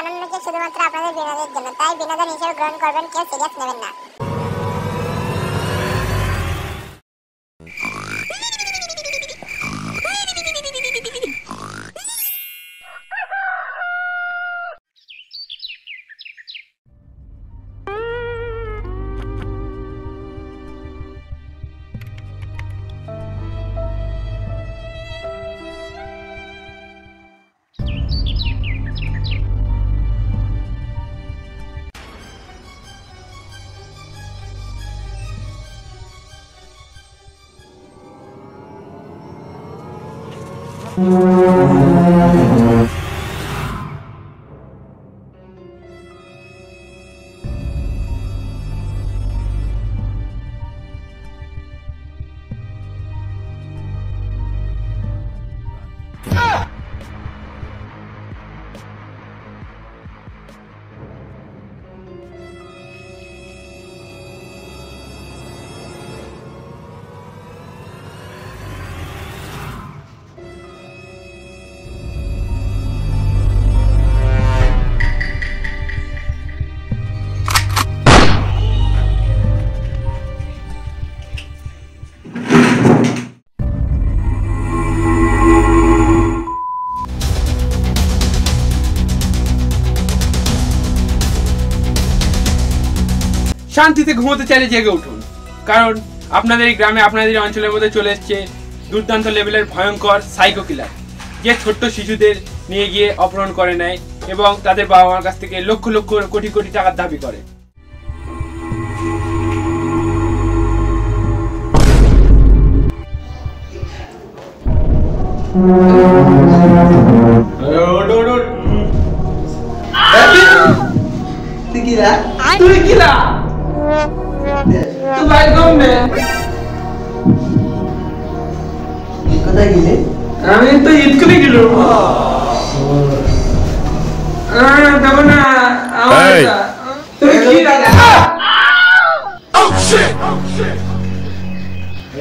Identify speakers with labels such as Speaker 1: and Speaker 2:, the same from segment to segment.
Speaker 1: বানানো হয়েছে শুধুমাত্র আপনাদের বিনোদনের জন্য, তাই বিনোদন হিসেবে গ্রহণ করবেন, কেউ সিরিয়াস নেবেন না।
Speaker 2: শান্তিতে ঘুমোতে চাইলে জেগে উঠুন, কারণ আপনাদের এই গ্রামে আপনাদের অঞ্চলের মধ্যে চলে এসছে দুর্দান্ত লেভেলের ভয়ঙ্কর সাইকো কিলার, যে ছোট্ট শিশুদের নিয়ে গিয়ে অপহরণ করে নেয় এবং তাদের বাবা মার কাছ থেকে লক্ষ লক্ষ কোটি কোটি টাকার দাবি করে। আমি তো ঈদ করে গেল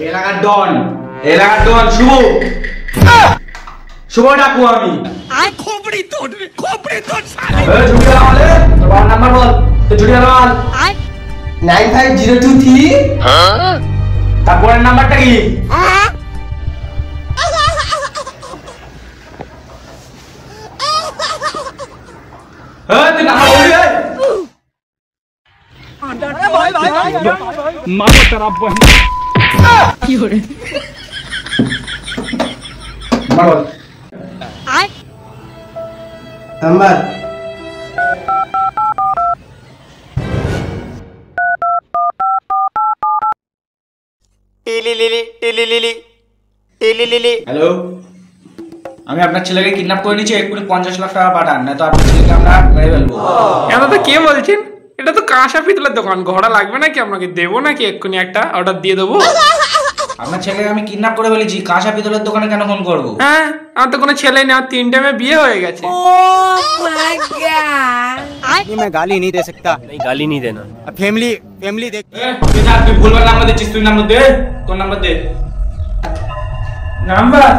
Speaker 2: এলাকার ডন, এলাকার ডন শুভ, শুভ ডাকু আমি। নাম্বার বল, বল
Speaker 3: 95023।
Speaker 2: তারপরের নাম্বারটা কি? मारो तेरा बहन की हो रही मारो
Speaker 3: नंबर
Speaker 4: হ্যালো, আমি আপনার ছেলেকে কিডন্যাপ করে নিয়েছি, এক্ষুনি 50 লাখ টাকা পাঠান, না তো আপনার ছেলেকে আমরা মেরে ফেলবো।
Speaker 2: এটা তো কে বলছেন? এটা তো কাঁসা পিতলের দোকান, ঘোড়া লাগবে নাকি আপনাকে? দেবো নাকি এক্ষুনি একটা অর্ডার দিয়ে দেবো?
Speaker 4: আপনার ছেলেকে আমি কিডন্যাপ করে ফেলেছি, কাঁসা পিতলের দোকানে কেন ফোন করবো?
Speaker 2: হ্যাঁ, আমার তো কোনো ছেলে নেই, আমার 3টে মেয়ে বিয়ে হয়ে গেছে।
Speaker 5: मैं गाली नहीं दे सकता। नहीं गाली नहीं देना। फैमिली फैमिली देख
Speaker 4: তুই ভুলবার নাম্বার দিচ্ছিস, তুই নাম্বার দে, তোর নাম্বার দে।
Speaker 2: নাম্বার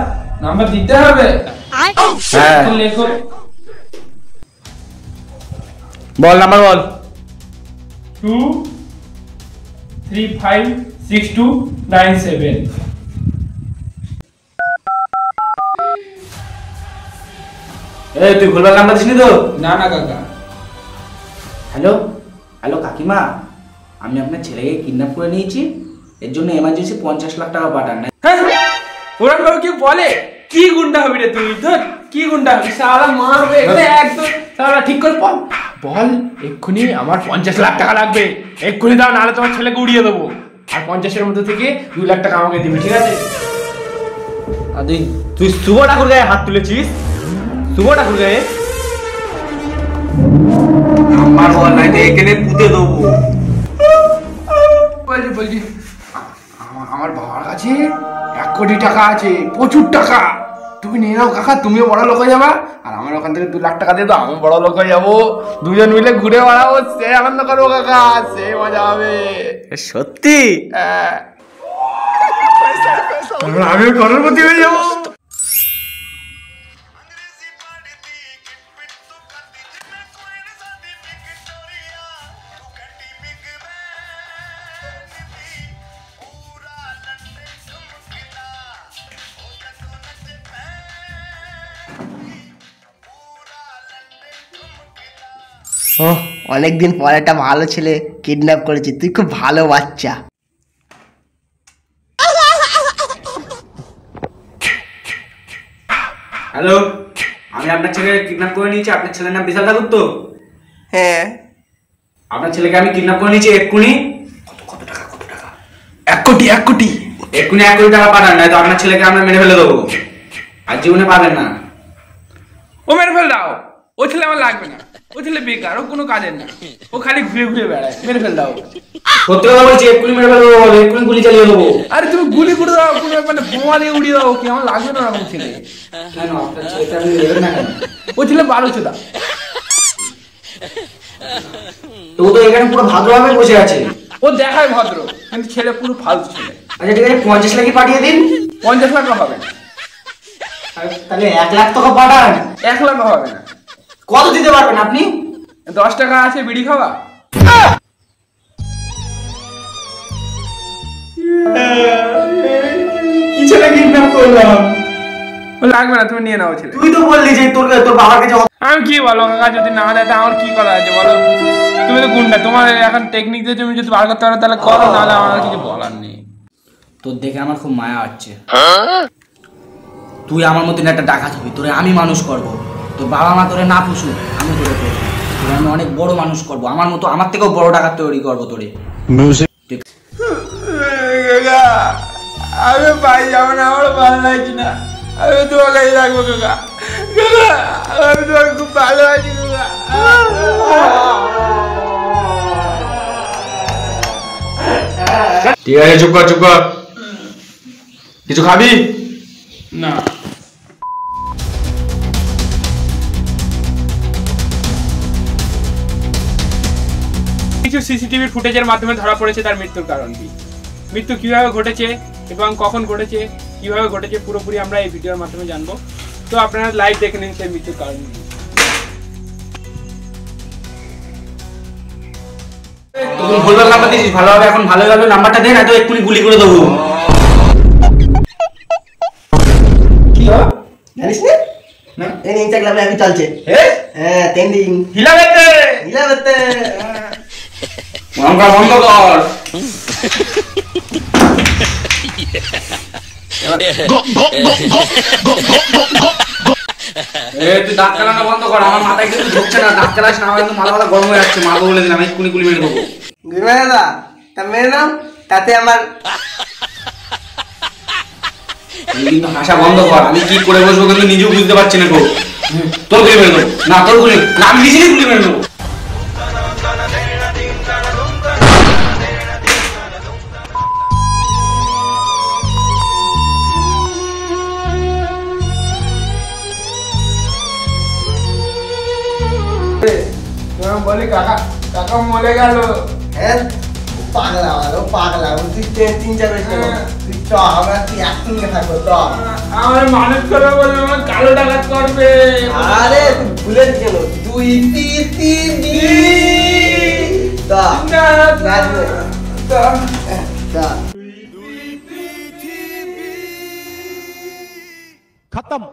Speaker 2: নাম্বার দিতে হবে।
Speaker 4: হ্যাঁ
Speaker 2: লেখো,
Speaker 4: বল নাম্বার বল।
Speaker 2: 2356297।
Speaker 4: এই তুই ভুলবার নাম্বার দিসনি তো?
Speaker 2: না না কাকা।
Speaker 4: হ্যালো হ্যালো কাকিমা, আমি আপনার ছেলেকে কিডন্যাপ করে নিয়েছি, এর জন্য এমার্জেন্সি 50 লাখ টাকা পাঠান।
Speaker 2: ওরা কেউ কি বলে? কি গুন্ডা হবি রে তুই? ধর কি গুন্ডা হবি? সারা মারবে একদম, সারা ঠিক করে বল বল। এক্ষুনি আমার 50 লাখ টাকা লাগবে, এক্ষুনি দাও, নাহলে তোমার ছেলেকে উড়িয়ে দেবো। আর 50-এর মধ্যে থেকে 2 লাখ টাকা আমাকে দিবি, ঠিক আছে?
Speaker 5: তুই শুভ ঠাকুর গায়ে হাত তুলেছিস? শুভ ঠাকুর গায়ে
Speaker 4: আমার বল নাই, এখানে পুঁতে দেবো।
Speaker 2: বলছি আমার বাবার কাছে 1 কোটি টাকা আছে, প্রচুর টাকা। তুমি নিয়ে নাও কাকা, তুমিও বড় লোক হয়ে যাবা, আর আমার ওখান থেকে 2 লাখ টাকা দিয়ে দাও, আমি বড় লোক হয়ে যাবো। দুজন মিলে ঘুরে বেড়াবো, সে আনন্দ করবো কাকা, সে মজা হবে।
Speaker 5: সত্যি?
Speaker 2: আমিও করোড়পতি হয়ে যাবো।
Speaker 3: ও অনেকদিন পর একটা ভালো ছেলে কিডন্যাপ করেছি, তুই খুব ভালো বাচ্চা।
Speaker 4: হ্যালো, আমি আপনার ছেলে কিডন্যাপ করে নিয়েছি। আপনার ছেলের নাম বিশাল ঠাকুর তো?
Speaker 3: হ্যাঁ।
Speaker 4: আপনার ছেলেকে আমি কিডন্যাপ করে নিয়েছি। এক্ষুনি কত টাকা?
Speaker 2: 1 কোটি 1 কোটি।
Speaker 4: এক্ষুনি 1 কোটি টাকা পাঠান, নয়তো আপনার ছেলেকে আমরা মেরে ফেলে দেবো, আর জীবনে পাবেন না।
Speaker 2: ও মেরে ফেল দাও, ও ছেলে আমার লাগবে না, ও ছেলে বেকার, ও কোনো কাজের না, ও খালি ঘুরে ঘুরে বেড়ায়, মেরে ফেল দাও।
Speaker 4: সত্যি কথা বলছি, এক্ষুনি মেরে ফেলে দেবো, এক্ষুনি গুলি চালিয়ে দেবো।
Speaker 2: আরে তুমি গুলি করে দাও, কোনো মানে বোমা দিয়ে উড়িয়ে দাও, কি আমার লাগবে না ওরকম ছেলে।
Speaker 4: কেন আপনার ছেলেকে আপনি নেবেন না কেন?
Speaker 2: ও ছেলে 12
Speaker 4: তো ও তো এখানে পুরো ভাদ্রভাবে বসে আছে।
Speaker 2: ও দেখায় ভদ্র, কিন্তু ছেলে পুরো ফালতু ছেলে।
Speaker 4: আচ্ছা ঠিক আছে, 50 লাখই পাঠিয়ে দিন।
Speaker 2: 50 লাখ হবে না,
Speaker 4: তাহলে 1 লাখ টাকা পাঠান।
Speaker 2: 1 লাখ হবে না।
Speaker 4: কত দিতে পারবেন আপনি?
Speaker 2: 10 টাকা আছে বিড়ি খাওয়া।
Speaker 4: কি ছেলে কিডন্যাপ করলাম?
Speaker 2: ও লাগবে না, তুমি নিয়ে নাও ছেলে।
Speaker 4: তুই তো বললি যে তোর বাবার কাছে
Speaker 2: আমি কি বলো কাকা, যদি না দেয় তা আমার কি করা আছে বলো? তুমি তো গুন্ডা, তোমার এখন টেকনিক দিয়ে তুমি যদি বার করতে পারো তাহলে করো, নাহলে আমার কিছু বলার নেই।
Speaker 4: তোর দেখে আমার খুব মায়া হচ্ছে। তুই আমার মতন একটা ডাকাত হবি, তোরে আমি মানুষ করব। তোর বাবা মা তোরে না পুষুক, আমি তোরে পুষবো। তোরে আমি অনেক বড় মানুষ করব, আমার মতো, আমার থেকেও বড় ডাকাত তৈরি করবো তোরে।
Speaker 2: আমি পাই যাবো না, আমার ভালো লাগছে না, আমি তোমার কাছে রাখবো কাকা। কাকা আমি তোমাকে খুব ভালো আছি কাকা।
Speaker 4: ঠিক আছে, চুপ কর চুপ কর। কিছু খাবি
Speaker 2: না? কিছু সিসিটিভির ফুটেজের মাধ্যমে ধরা পড়েছে তার মৃত্যুর কারণ কি, মৃত্যু কিভাবে ঘটেছে এবং কখন ঘটেছে, কিভাবে ঘটেছে, পুরোপুরি আমরা এই ভিডিওর মাধ্যমে জানবো। তো আপনারা লাইভ দেখে নিন সেই মৃত্যুর কারণ কি।
Speaker 4: তুমি ভুলভাল নাম্বার দিয়েছিস, ভালোভাবে এখন ভালোভাবে নাম্বারটা দে, না তো এক্ষুনি গুলি করে দেবো।
Speaker 3: কি জানিস না? এই ইনস্টাগ্রামে আমি চলছে। হ্যাঁ ট্রেন্ডিং।
Speaker 2: হিলাবেতে
Speaker 3: হিলাবেতে।
Speaker 4: নাম্বার বন্ধ কর। তুই দাঁত চালানো বন্ধ কর, আমার মাথায় কিন্তু ঢুকছে না। দাঁত চালাস না, আমার কিন্তু মাথা মাথা গরম হয়ে যাচ্ছে। মাকে বলে দিলাম এক্ষুনি গুলি মেরে দেবো।
Speaker 3: দাদা তা মেরে নাও, তাতে আমার
Speaker 4: তুই কিন্তু হাসা বন্ধ কর। আমি কি করে বসবো কিন্তু নিজেও বুঝতে পারছি না। তোর গুলি মেরে দেবো না, তোর গুলি না, আমি নিজেই গুলি মেরে দেবো।
Speaker 2: বলি কাকা, কাকা মরে গেল।
Speaker 3: হ্যাঁ পাগলা পাগলা তুই 3-4 বছর তুই চ, আমরা তুই একসঙ্গে থাকবো চ।
Speaker 2: আমার মানুষ করে বললো আমার কালো ডাকাত করবে।
Speaker 3: আরে তুই ভুলে গেল 2-3 তা
Speaker 5: खत्म।